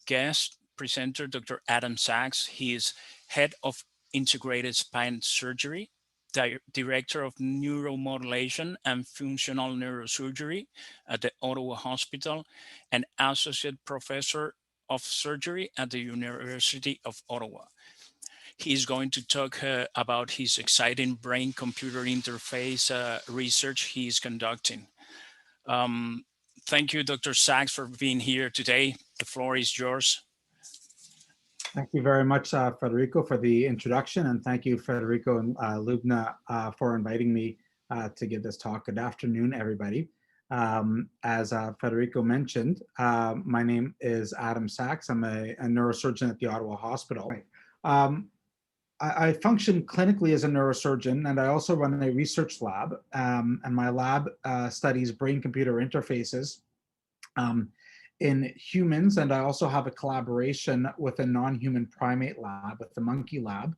guest presenter, Dr. Adam Sachs. He is head of integrated spine surgery, director of neuromodulation and functional neurosurgery at the Ottawa Hospital, and associate professor of surgery at the University of Ottawa. He's going to talk about his exciting brain-computer interface research he's conducting. Thank you, Dr. Sachs, for being here today. The floor is yours. Thank you very much, Federico, for the introduction, and thank you, Federico and Lubna, for inviting me to give this talk. Good afternoon, everybody. As Federico mentioned, my name is Adam Sachs. I'm a neurosurgeon at the Ottawa Hospital. I function clinically as a neurosurgeon, and I also run a research lab, and my lab studies brain-computer interfaces in humans, and I also have a collaboration with a non-human primate lab, with the monkey lab,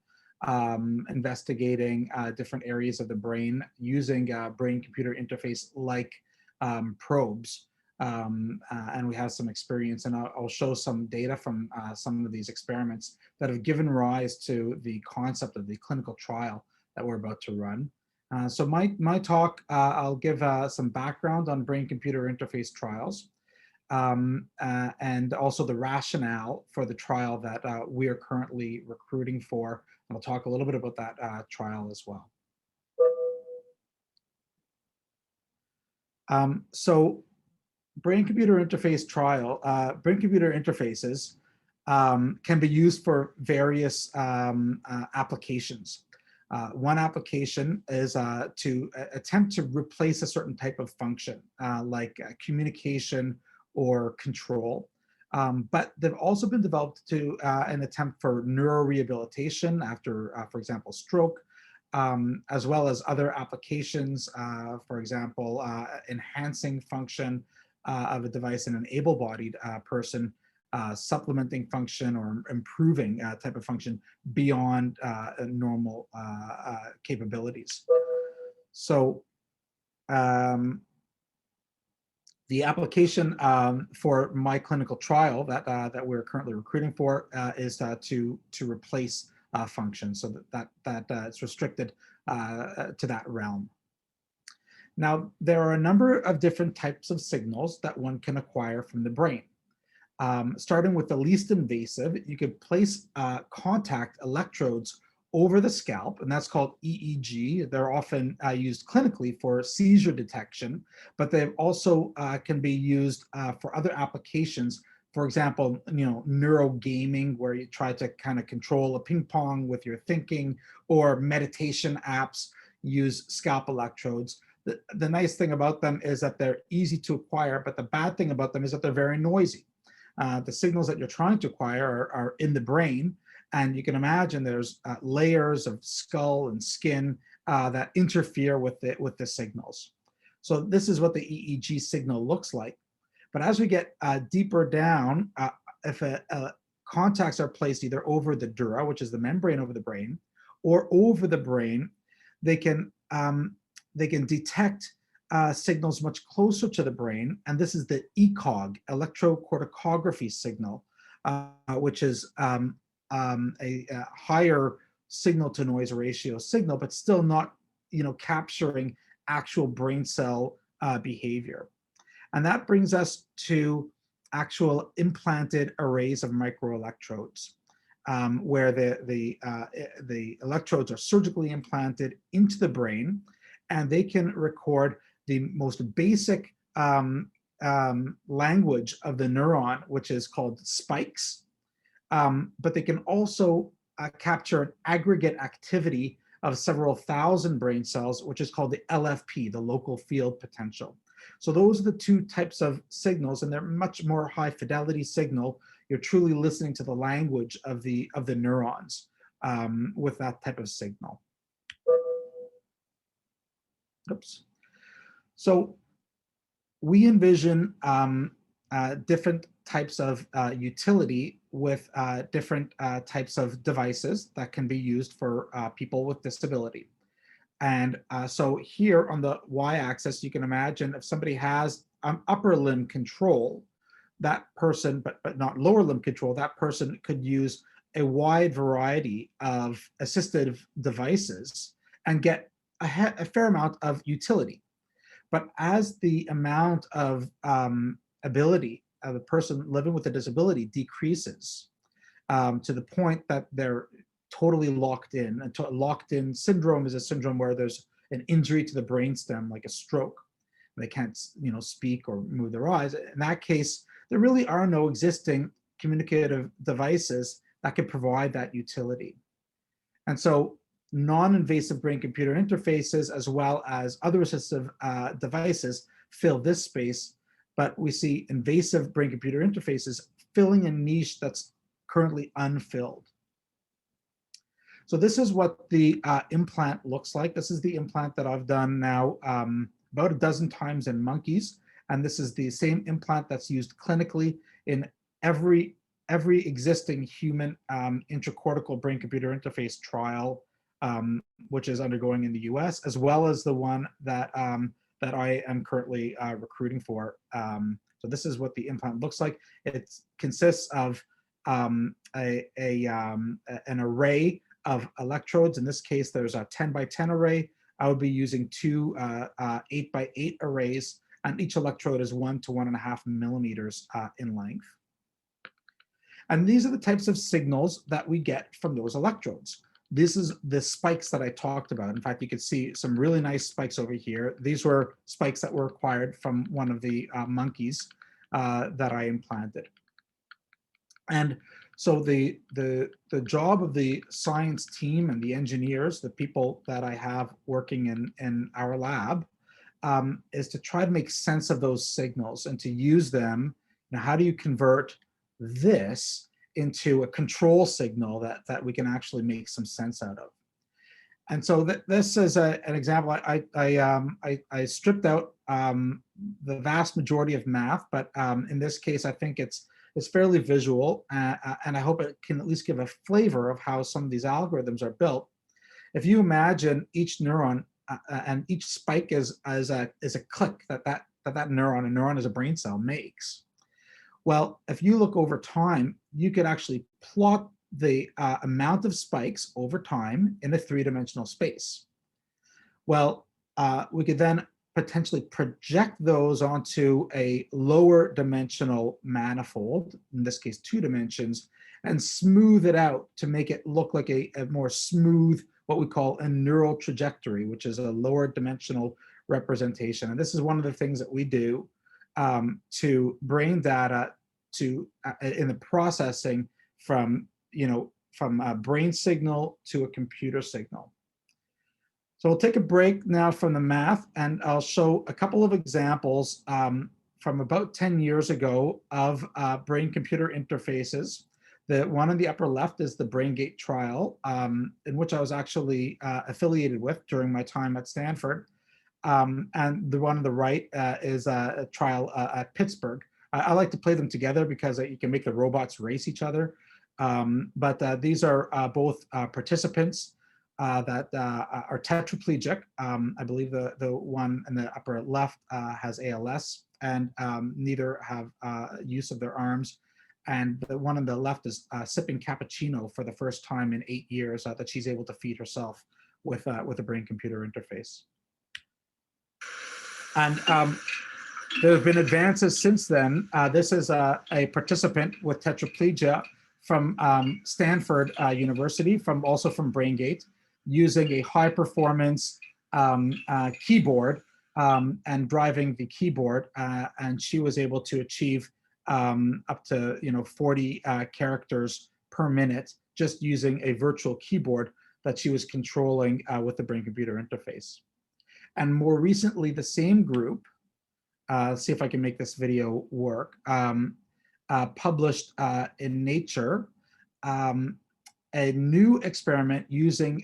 investigating different areas of the brain using brain-computer interface like probes. And we have some experience, and I'll show some data from some of these experiments that have given rise to the concept of the clinical trial that we're about to run. So my talk, I'll give some background on brain-computer interface trials, and also the rationale for the trial that we are currently recruiting for. And I'll talk a little bit about that trial as well. So brain-computer interface trial, brain-computer interfaces can be used for various applications. One application is to attempt to replace a certain type of function, like communication or control. But they've also been developed to an attempt for neurorehabilitation after, for example, stroke, as well as other applications, for example, enhancing function of a device in an able-bodied person, supplementing function or improving type of function beyond normal capabilities. So the application for my clinical trial that we're currently recruiting for is to replace function, so that it's restricted to that realm. Now, there are a number of different types of signals that one can acquire from the brain. Starting with the least invasive, you could place contact electrodes over the scalp, and that's called EEG. They're often used clinically for seizure detection, but they also can be used for other applications. For example, neurogaming, where you try to kind of control a ping pong with your thinking, or meditation apps use scalp electrodes. The nice thing about them is that they're easy to acquire, but the bad thing about them is that they're very noisy. The signals that you're trying to acquire are in the brain, and you can imagine there's layers of skull and skin that interfere with the signals. So this is what the EEG signal looks like. But as we get deeper down, if contacts are placed either over the dura, which is the membrane over the brain, or over the brain, they can detect signals much closer to the brain, and this is the ECOG, electrocorticography signal, which is a higher signal-to-noise ratio signal, but still not, capturing actual brain cell behavior. And that brings us to actual implanted arrays of microelectrodes, where the electrodes are surgically implanted into the brain, and they can record the most basic language of the neuron, which is called spikes. But they can also capture an aggregate activity of several thousand brain cells, which is called the LFP, the local field potential. So those are the two types of signals, and they're much more high fidelity signal. You're truly listening to the language of the neurons with that type of signal. Oops. So we envision different types of utility with different types of devices that can be used for people with disability. And so here on the y-axis, you can imagine if somebody has upper limb control, that person, but not lower limb control, that person could use a wide variety of assistive devices and get a fair amount of utility. But as the amount of ability of a person living with a disability decreases to the point that they're totally locked in, and locked in syndrome is a syndrome where there's an injury to the brainstem, like a stroke. They can't, speak or move their eyes. In that case, there really are no existing communicative devices that can provide that utility. And so non-invasive brain-computer interfaces, as well as other assistive devices, fill this space, but we see invasive brain-computer interfaces filling a niche that's currently unfilled. So this is what the implant looks like. This is the implant that I've done now about a dozen times in monkeys, and this is the same implant that's used clinically in every existing human intracortical brain-computer interface trial, which is undergoing in the US, as well as the one that that I am currently recruiting for. So this is what the implant looks like. It consists of an array of electrodes. In this case, there's a 10 by 10 array. I would be using two 8 by 8 arrays, and each electrode is 1 to 1.5 millimeters in length. And these are the types of signals that we get from those electrodes. This is the spikes that I talked about. In fact, you can see some really nice spikes over here. These were spikes that were acquired from one of the monkeys that I implanted. And so the job of the science team and the engineers, the people that I have working in our lab, is to try to make sense of those signals and to use them. Now, how do you convert this into a control signal that we can actually make some sense out of? And so this is an example. I stripped out the vast majority of math, but in this case, I think it's fairly visual, and I hope it can at least give a flavor of how some of these algorithms are built. If you imagine each neuron and each spike is a click that neuron, a neuron is a brain cell, makes. Well, if you look over time, you could actually plot the amount of spikes over time in a three-dimensional space. Well, we could then potentially project those onto a lower dimensional manifold, in this case 2 dimensions, and smooth it out to make it look like a more smooth, what we call a neural trajectory, which is a lower dimensional representation. And this is one of the things that we do to brain data in the processing from a brain signal to a computer signal. So we'll take a break now from the math, and I'll show a couple of examples from about 10 years ago of brain-computer interfaces. The one on the upper left is the BrainGate trial, in which I was actually affiliated with during my time at Stanford. And the one on the right is a trial at Pittsburgh. I like to play them together because you can make the robots race each other. But these are both participants that are tetraplegic. I believe the one in the upper left has ALS, and neither have use of their arms. And the one on the left is sipping cappuccino for the first time in 8 years that she's able to feed herself with a brain-computer interface. And there have been advances since then. This is a participant with tetraplegia from Stanford University, also from BrainGate, using a high-performance keyboard and driving the keyboard, and she was able to achieve up to 40 characters per minute just using a virtual keyboard that she was controlling with the brain-computer interface. And more recently, the same group, see if I can make this video work, published in Nature a new experiment using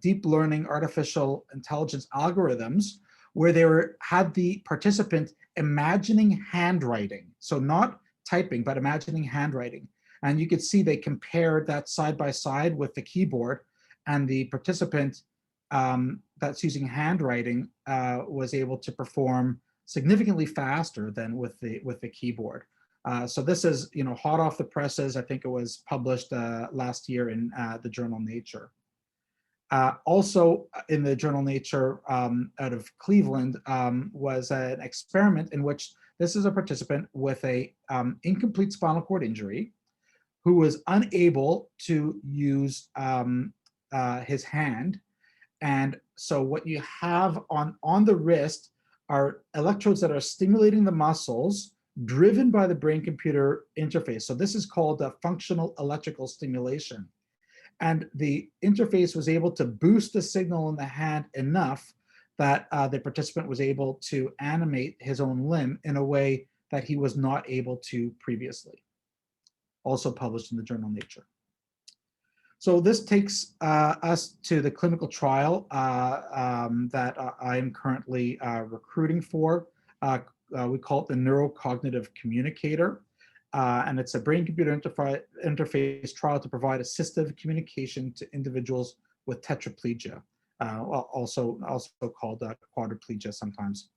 deep learning artificial intelligence algorithms, where they had the participant imagining handwriting. So not typing, but imagining handwriting. And you could see they compared that side by side with the keyboard, and the participant that's using handwriting was able to perform significantly faster than with the keyboard. So this is, hot off the presses. I think it was published last year in the journal Nature. Also in the journal Nature out of Cleveland was an experiment in which this is a participant with a incomplete spinal cord injury who was unable to use his hand. And so what you have on the wrist are electrodes that are stimulating the muscles driven by the brain-computer interface. So this is called functional electrical stimulation. And the interface was able to boost the signal in the hand enough that the participant was able to animate his own limb in a way that he was not able to previously. Also published in the journal Nature. So this takes us to the clinical trial that I am currently recruiting for. We call it the Neurocognitive Communicator. And it's a brain-computer interface trial to provide assistive communication to individuals with tetraplegia, also called quadriplegia sometimes.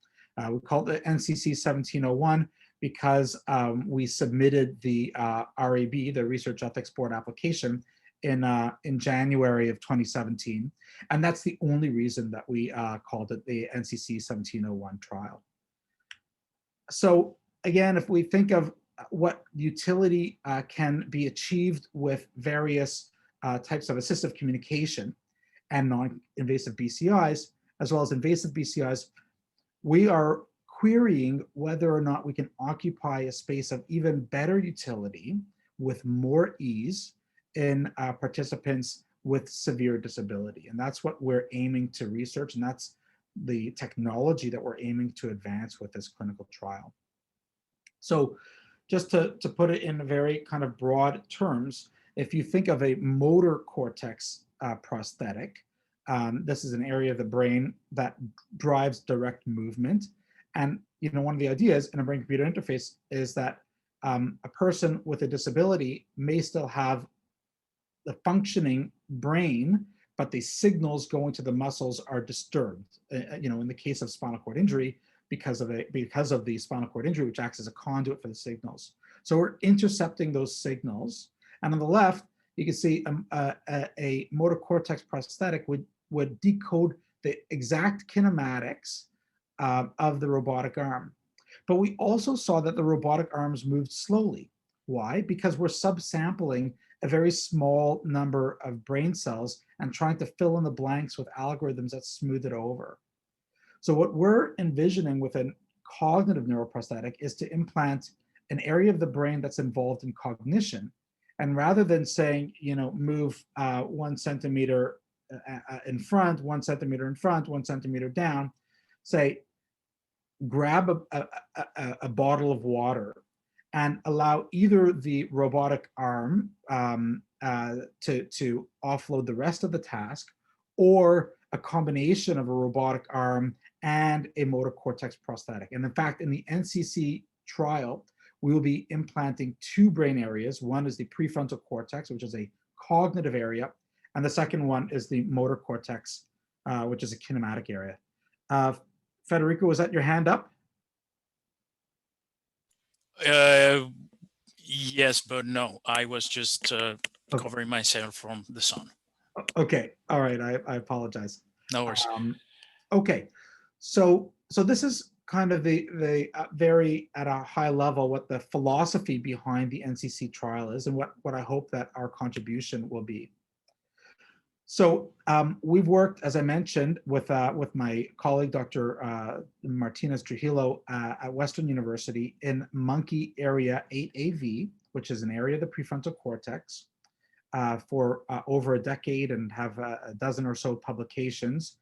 We call it the NCC 1701 because we submitted the RAB, the Research Ethics Board application, in January of 2017. And that's the only reason that we called it the NCC 1701 trial. So again, if we think of what utility can be achieved with various types of assistive communication and non-invasive BCIs, as well as invasive BCIs, we are querying whether or not we can occupy a space of even better utility with more ease in participants with severe disability. And that's what we're aiming to research, and that's the technology that we're aiming to advance with this clinical trial. So just to put it in very kind of broad terms, if you think of a motor cortex prosthetic, this is an area of the brain that drives direct movement. And one of the ideas in a brain-computer interface is that a person with a disability may still have the functioning brain, but the signals going to the muscles are disturbed. In the case of spinal cord injury, because of the spinal cord injury, which acts as a conduit for the signals. So we're intercepting those signals. And on the left, you can see a motor cortex prosthetic would decode the exact kinematics of the robotic arm. But we also saw that the robotic arms moved slowly. Why? Because we're subsampling a very small number of brain cells and trying to fill in the blanks with algorithms that smooth it over. So what we're envisioning with a cognitive neuroprosthetic is to implant an area of the brain that's involved in cognition. And rather than saying, move 1 centimeter in front, 1 centimeter in front, 1 centimeter down, say, grab a bottle of water and allow either the robotic arm to offload the rest of the task, or a combination of a robotic arm and a motor cortex prosthetic. And in fact, in the NCC trial, we will be implanting 2 brain areas. One is the prefrontal cortex, which is a cognitive area, and the second one is the motor cortex, which is a kinematic area. Federico, was that your hand up? Yes, but no, I was just covering myself from the sun. Okay, all right, I apologize. No worries. Okay, so this is kind of the very at a high level what the philosophy behind the NCC trial is, and what I hope that our contribution will be. So we've worked, as I mentioned, with my colleague, Dr. Martinez Trujillo at Western University in monkey area 8AV, which is an area of the prefrontal cortex, for over a decade, and have a dozen or so publications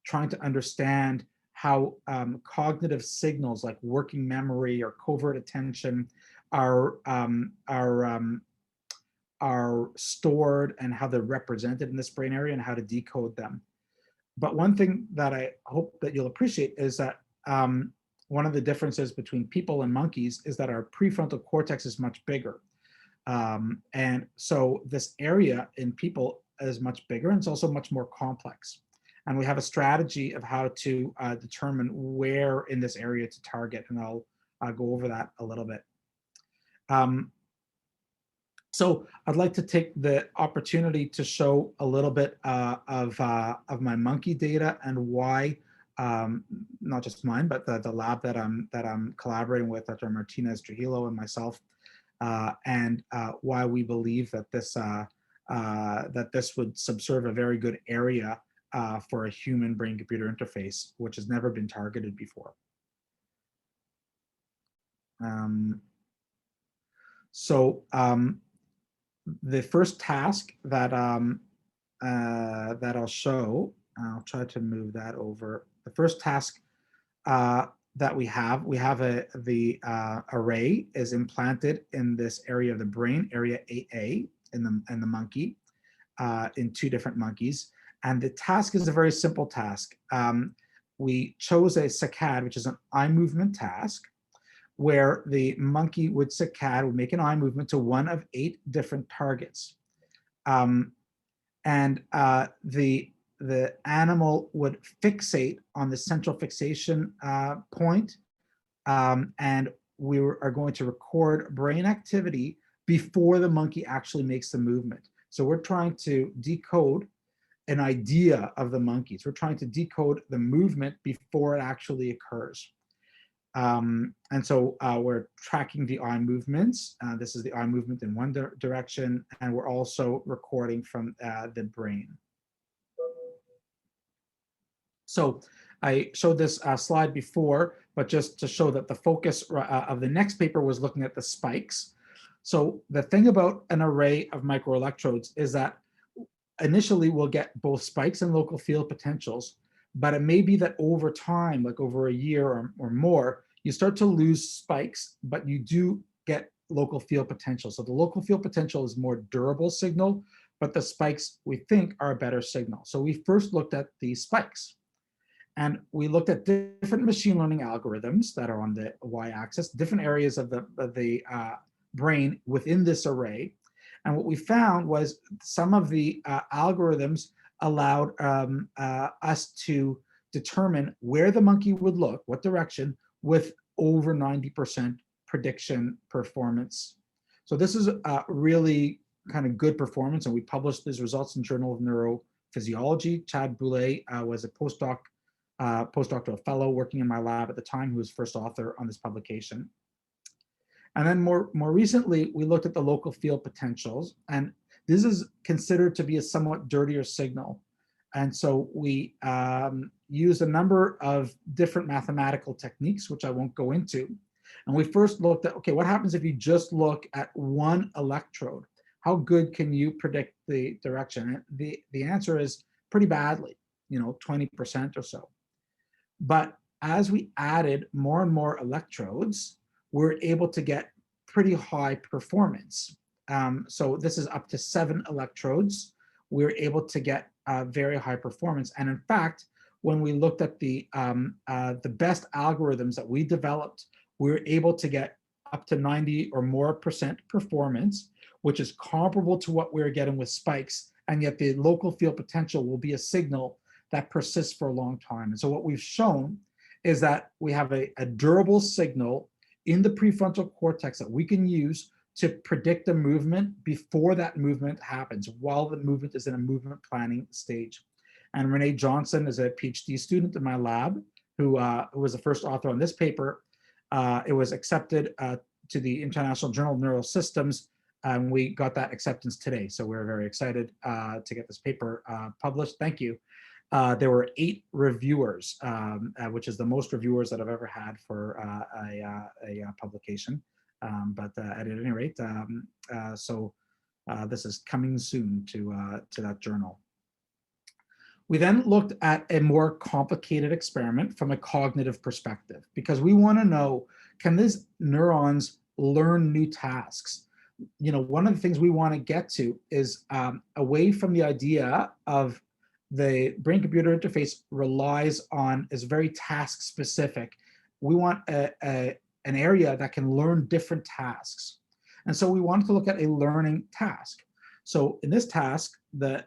trying to understand how cognitive signals like working memory or covert attention are stored and how they're represented in this brain area and how to decode them. But one thing that I hope that you'll appreciate is that one of the differences between people and monkeys is that our prefrontal cortex is much bigger. And so this area in people is much bigger, and it's also much more complex. And we have a strategy of how to determine where in this area to target, and I'll go over that a little bit. So I'd like to take the opportunity to show a little bit of my monkey data and why, not just mine, but the lab that I'm collaborating with, Dr. Martinez Trujillo and myself, and why we believe that this would subserve a very good area for a human brain-computer interface, which has never been targeted before. The first task that that I'll show, I'll try to move that over. The first task that we have the array is implanted in this area of the brain, area AA, in the monkey, in 2 different monkeys. And the task is a very simple task. We chose a saccade, which is an eye movement task, where the monkey would make an eye movement to one of 8 different targets. The animal would fixate on the central fixation point, and we are going to record brain activity before the monkey actually makes the movement. So we're trying to decode an idea of the monkeys. We're trying to decode the movement before it actually occurs. And so we're tracking the eye movements. This is the eye movement in one direction, and we're also recording from the brain. So I showed this slide before, but just to show that the focus of the next paper was looking at the spikes. So the thing about an array of microelectrodes is that initially we'll get both spikes and local field potentials, but it may be that over time, like over a year or more, you start to lose spikes, but you do get local field potential. So the local field potential is more durable signal, but the spikes we think are a better signal. So we first looked at the spikes, and we looked at different machine learning algorithms that are on the y-axis, different areas of the brain within this array. And what we found was some of the algorithms allowed us to determine where the monkey would look, what direction, with over 90% prediction performance. So this is a really kind of good performance, and we published these results in Journal of Neurophysiology. Chad Boulay was a postdoctoral fellow working in my lab at the time, who was first author on this publication. And then more recently, we looked at the local field potentials, and this is considered to be a somewhat dirtier signal. And so we used a number of different mathematical techniques, which I won't go into. And we first looked at, okay, what happens if you just look at one electrode? How good can you predict the direction? And the answer is pretty badly, 20% or so. But as we added more and more electrodes, we're able to get pretty high performance. So this is up to 7 electrodes. We're able to get very high performance. And in fact, when we looked at the best algorithms that we developed, we were able to get up to 90% or more performance, which is comparable to what we're getting with spikes. And yet the local field potential will be a signal that persists for a long time. And so what we've shown is that we have a durable signal in the prefrontal cortex that we can use to predict a movement before that movement happens, while the movement is in a movement planning stage. And Renee Johnson is a PhD student in my lab who was the first author on this paper. It was accepted to the International Journal of Neural Systems, and we got that acceptance today. So we're very excited to get this paper published. Thank you. There were 8 reviewers, which is the most reviewers that I've ever had for a publication. But at any rate, this is coming soon to that journal. We then looked at a more complicated experiment from a cognitive perspective, because we want to know, can these neurons learn new tasks? One of the things we want to get to is away from the idea of the brain-computer interface is very task specific. We want an area that can learn different tasks. And so we wanted to look at a learning task. So in this task, the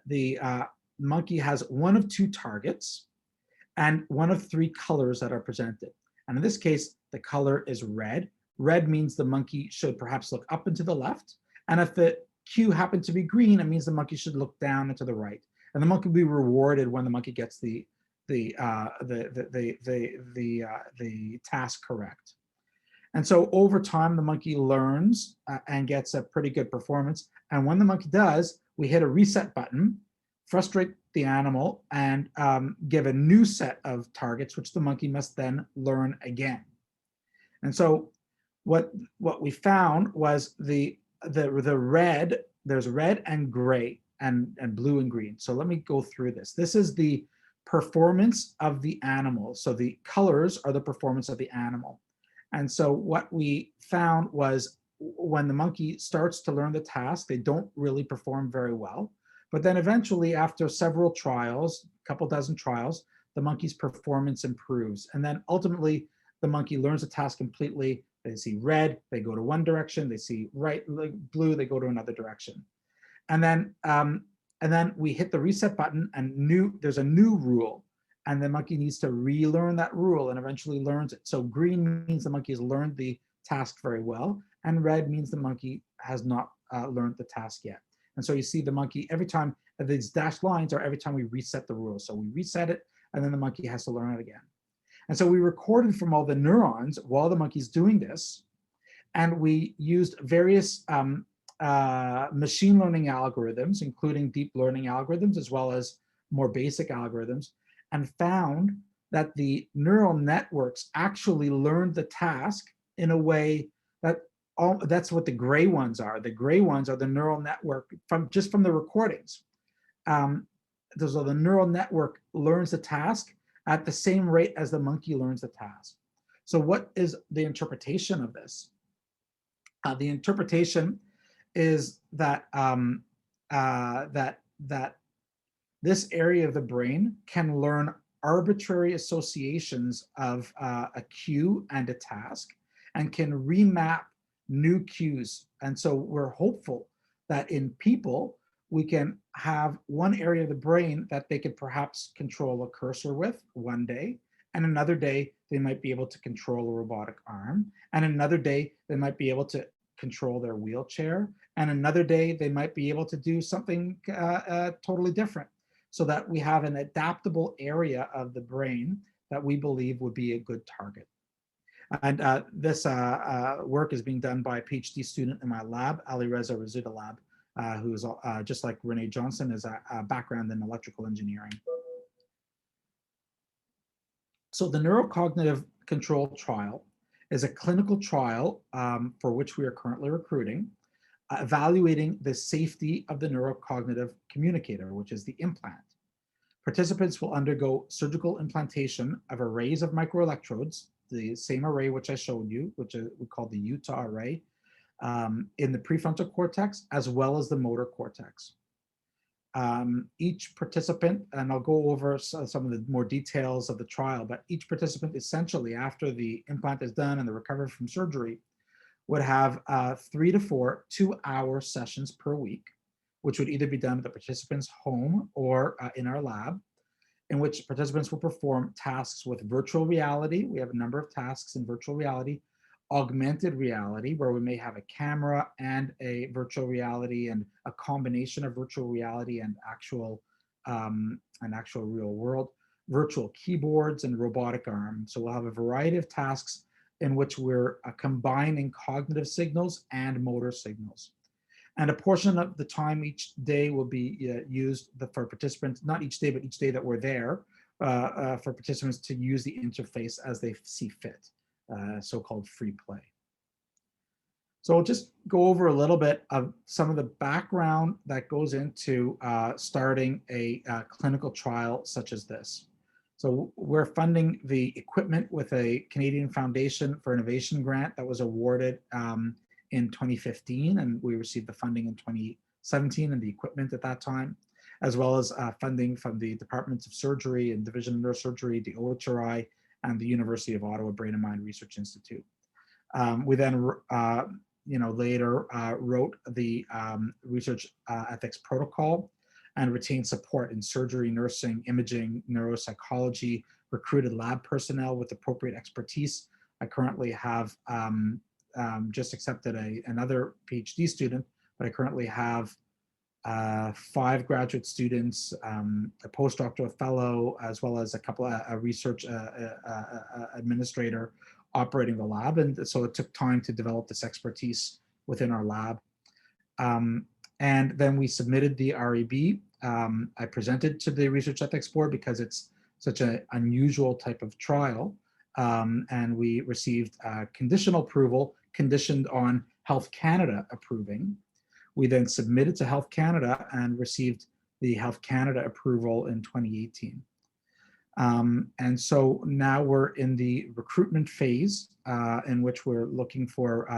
monkey has one of two targets and one of three colors that are presented. And in this case, the color is red. Red means the monkey should perhaps look up and to the left. And if the cue happened to be green, it means the monkey should look down and to the right. And the monkey will be rewarded when the monkey gets the task correct. And so over time, the monkey learns and gets a pretty good performance. And when the monkey does, we hit a reset button, frustrate the animal, and give a new set of targets, which the monkey must then learn again. And so what we found was the red, there's red and gray and blue and green. So let me go through this. This is the performance of the animal. So the colors are the performance of the animal. And so what we found was when the monkey starts to learn the task, they don't really perform very well. But then eventually, after several trials, a couple dozen trials, the monkey's performance improves. And then ultimately, the monkey learns the task completely. They see red, they go to one direction. They see right, blue, they go to another direction. And then we hit the reset button, and there's a new rule. And the monkey needs to relearn that rule and eventually learns it. So green means the monkey has learned the task very well, and red means the monkey has not learned the task yet. And so you see the monkey every time, these dashed lines are every time we reset the rule. So we reset it, and then the monkey has to learn it again. And so we recorded from all the neurons while the monkey's doing this, and we used various machine learning algorithms, including deep learning algorithms, as well as more basic algorithms, and found that the neural networks actually learned the task in a way that that's what the gray ones are. The gray ones are the neural network from the recordings. So the neural network learns the task at the same rate as the monkey learns the task. So what is the interpretation of this? The interpretation is that that this area of the brain can learn arbitrary associations of a cue and a task, and can remap new cues. And so we're hopeful that in people, we can have one area of the brain that they could perhaps control a cursor with one day, and another day they might be able to control a robotic arm, and another day they might be able to control their wheelchair, and another day they might be able to do something totally different, so that we have an adaptable area of the brain that we believe would be a good target. And this work is being done by a PhD student in my lab, Alireza Razudalab, who's just like Renee Johnson, is a background in electrical engineering. So the neurocognitive control trial is a clinical trial for which we are currently recruiting, evaluating the safety of the neurocognitive communicator, which is the implant. Participants will undergo surgical implantation of arrays of microelectrodes, the same array which I showed you, which we call the Utah array, in the prefrontal cortex as well as the motor cortex. Each participant, and I'll go over some of the more details of the trial, but each participant essentially, after the implant is done and the recovery from surgery, would have 3 to 4 2-hour sessions per week, which would either be done at the participant's home or in our lab, in which participants will perform tasks with virtual reality. We have a number of tasks in virtual reality, augmented reality, where we may have a camera and a virtual reality and a combination of virtual reality and actual real world, virtual keyboards and robotic arms. So we'll have a variety of tasks in which we're combining cognitive signals and motor signals. And a portion of the time each day will be used for participants, not each day, but each day that we're there, for participants to use the interface as they see fit, so-called free play. So I'll just go over a little bit of some of the background that goes into starting a clinical trial such as this. So we're funding the equipment with a Canadian Foundation for Innovation grant that was awarded in 2015, and we received the funding in 2017 and the equipment at that time, as well as funding from the Departments of Surgery and Division of Neurosurgery, the OHRI, and the University of Ottawa Brain and Mind Research Institute. We then, later wrote the research ethics protocol, and retained support in surgery, nursing, imaging, neuropsychology, recruited lab personnel with appropriate expertise. I currently have just accepted another PhD student, but I currently have 5 graduate students, a postdoctoral fellow, as well as a couple of a research administrator operating the lab. And so it took time to develop this expertise within our lab. And then we submitted the REB. I presented to the Research Ethics Board because it's such an unusual type of trial. And we received conditional approval conditioned on Health Canada approving. We then submitted to Health Canada and received the Health Canada approval in 2018. And so now we're in the recruitment phase in which we're looking for,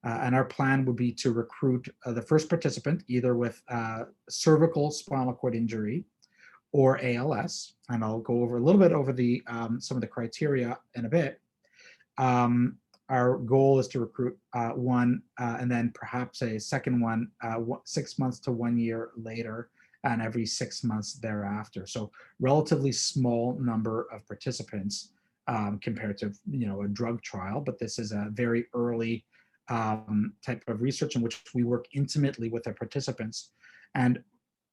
and our plan would be to recruit the first participant either with cervical spinal cord injury or ALS. And I'll go over a little bit over the some of the criteria in a bit. Our goal is to recruit one and then perhaps a second one 6 months to 1 year later, and every 6 months thereafter. So relatively small number of participants compared to a drug trial, but this is a very early type of research in which we work intimately with the participants. And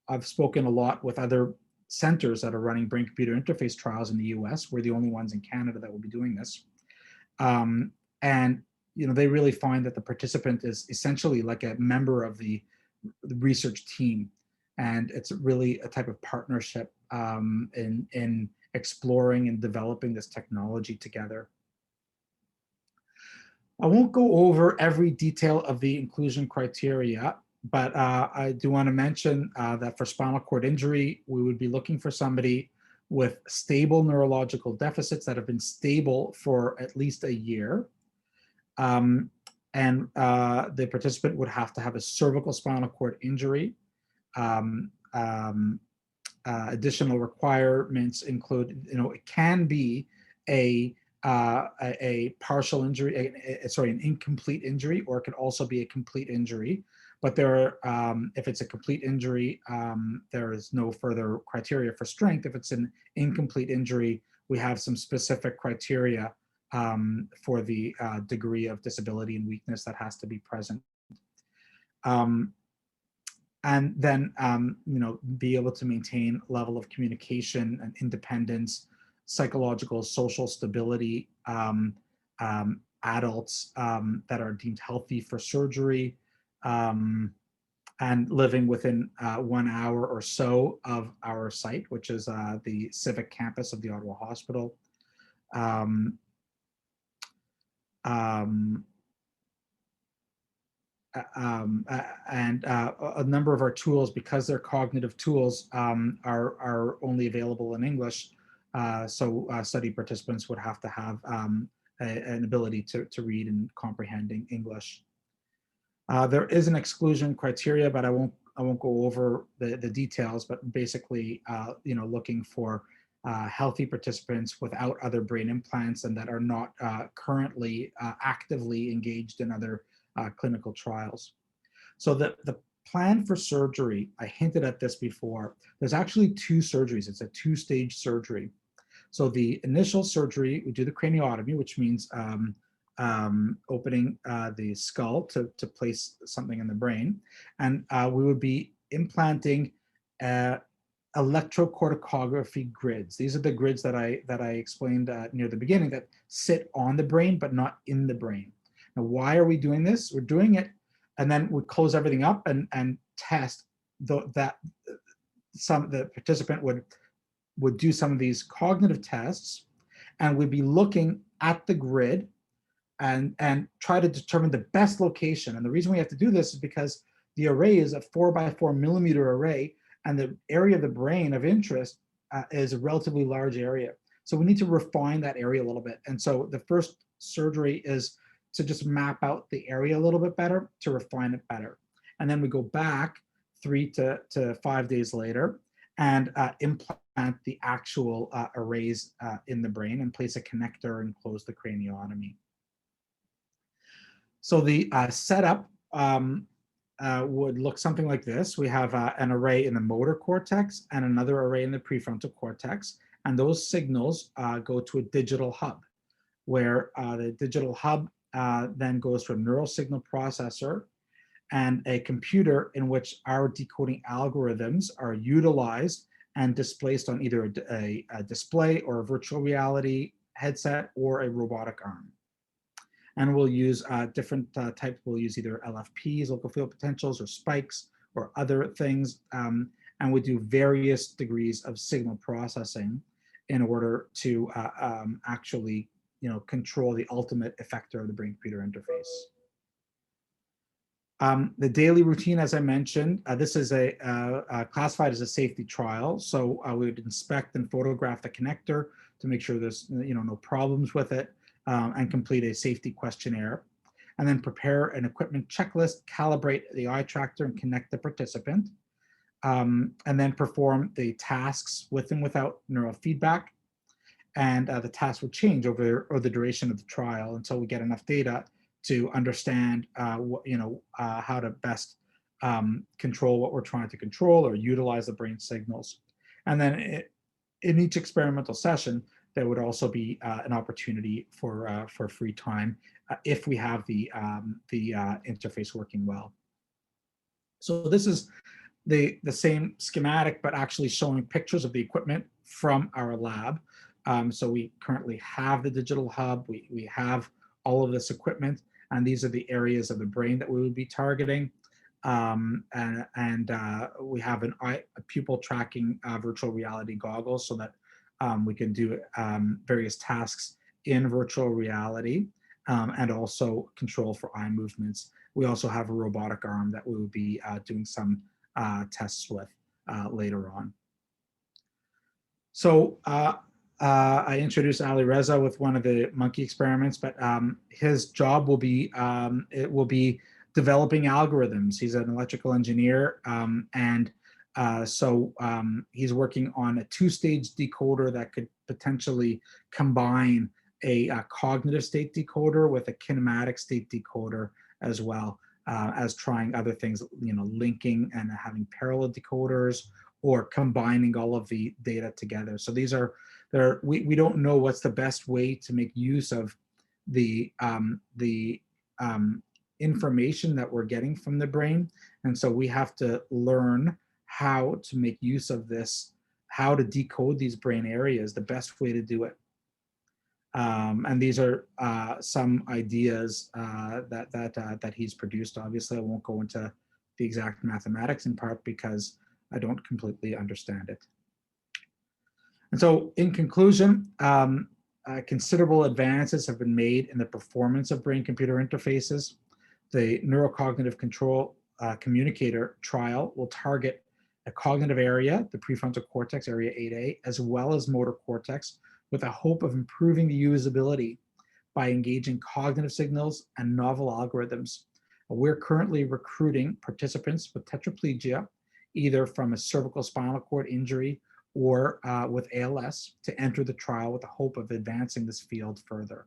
I've spoken a lot with other centers that are running brain-computer interface trials in the US. We're the only ones in Canada that will be doing this. And they really find that the participant is essentially like a member of the research team. And it's really a type of partnership in exploring and developing this technology together. I won't go over every detail of the inclusion criteria, but I do want to mention that for spinal cord injury, we would be looking for somebody with stable neurological deficits that have been stable for at least a year. And the participant would have to have a cervical spinal cord injury. Additional requirements include, it can be a partial injury, an incomplete injury, or it could also be a complete injury. But if it's a complete injury, there is no further criteria for strength. If it's an incomplete injury, we have some specific criteria for the degree of disability and weakness that has to be present. And then, be able to maintain level of communication and independence, psychological, social stability, adults that are deemed healthy for surgery, and living within 1 hour or so of our site, which is the civic campus of the Ottawa Hospital. And a number of our tools, because they're cognitive tools, are only available in English. So study participants would have to have an ability to read and comprehend English. There is an exclusion criteria, but I won't go over the details. But basically, looking for healthy participants without other brain implants and that are not currently actively engaged in other clinical trials. So the plan for surgery, I hinted at this before, there's actually 2 surgeries. It's a 2-stage surgery. So the initial surgery, we do the craniotomy, which means opening the skull to place something in the brain. And we would be implanting electrocorticography grids. These are the grids that I explained near the beginning that sit on the brain, but not in the brain. Now, why are we doing this? We're doing it, and then we close everything up and test that the participant would do some of these cognitive tests, and we'd be looking at the grid and try to determine the best location. And the reason we have to do this is because the array is a 4x4 millimeter array, and the area of the brain of interest is a relatively large area. So we need to refine that area a little bit. And so the first surgery is to just map out the area a little bit better, to refine it better. And then we go back 3 to 5 days later and implant the actual arrays in the brain and place a connector and close the craniotomy. So the setup would look something like this. We have an array in the motor cortex and another array in the prefrontal cortex. And those signals go to a digital hub, where the digital hub then goes to a neural signal processor and a computer in which our decoding algorithms are utilized and displaced on either a display or a virtual reality headset or a robotic arm. And we'll use different types. We'll use either LFPs, local field potentials, or spikes, or other things. And we do various degrees of signal processing in order to actually, control the ultimate effector of the brain-computer interface. The daily routine, as I mentioned, this is classified as a safety trial. So we would inspect and photograph the connector to make sure there's no problems with it, and complete a safety questionnaire, and then prepare an equipment checklist, calibrate the eye tractor, and connect the participant, and then perform the tasks with and without neurofeedback. And the tasks will change over the duration of the trial until we get enough data to understand how to best control what we're trying to control or utilize the brain signals. And then in each experimental session, there would also be an opportunity for free time if we have the interface working well. So this is the same schematic, but actually showing pictures of the equipment from our lab. So we currently have the digital hub, we have all of this equipment, and these are the areas of the brain that we would be targeting. And we have a pupil tracking virtual reality goggles so that we can do various tasks in virtual reality, and also control for eye movements. We also have a robotic arm that we will be doing some tests with later on. So I introduced Ali Reza with one of the monkey experiments, but his job will be developing algorithms. He's an electrical engineer, and so he's working on a two-stage decoder that could potentially combine a cognitive state decoder with a kinematic state decoder, as well as trying other things, linking and having parallel decoders, or combining all of the data together. So these are we don't know what's the best way to make use of the information that we're getting from the brain, and so we have to learn how to make use of this, how to decode these brain areas, the best way to do it. And these are some ideas that he's produced. Obviously, I won't go into the exact mathematics, in part because I don't completely understand it. And so, in conclusion, considerable advances have been made in the performance of brain-computer interfaces. The neurocognitive control communicator trial will target a cognitive area, the prefrontal cortex, area 8A, as well as motor cortex, with a hope of improving the usability by engaging cognitive signals and novel algorithms. We're currently recruiting participants with tetraplegia, either from a cervical spinal cord injury or with ALS, to enter the trial with the hope of advancing this field further.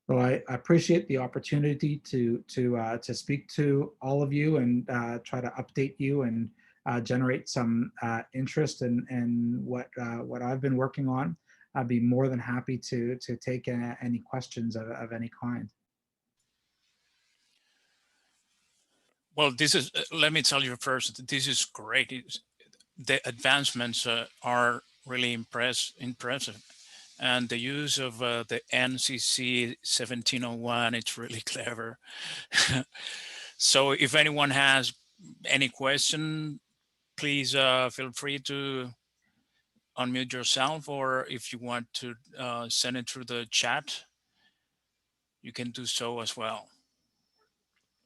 So I appreciate the opportunity to speak to all of you and try to update you and generate some interest in what I've been working on. I'd be more than happy to take any questions of any kind. Well, this is, let me tell you first, this is great. The advancements are really impressive. And the use of the NCC 1701, it's really clever. So if anyone has any question, please feel free to unmute yourself, or if you want to send it through the chat, you can do so as well.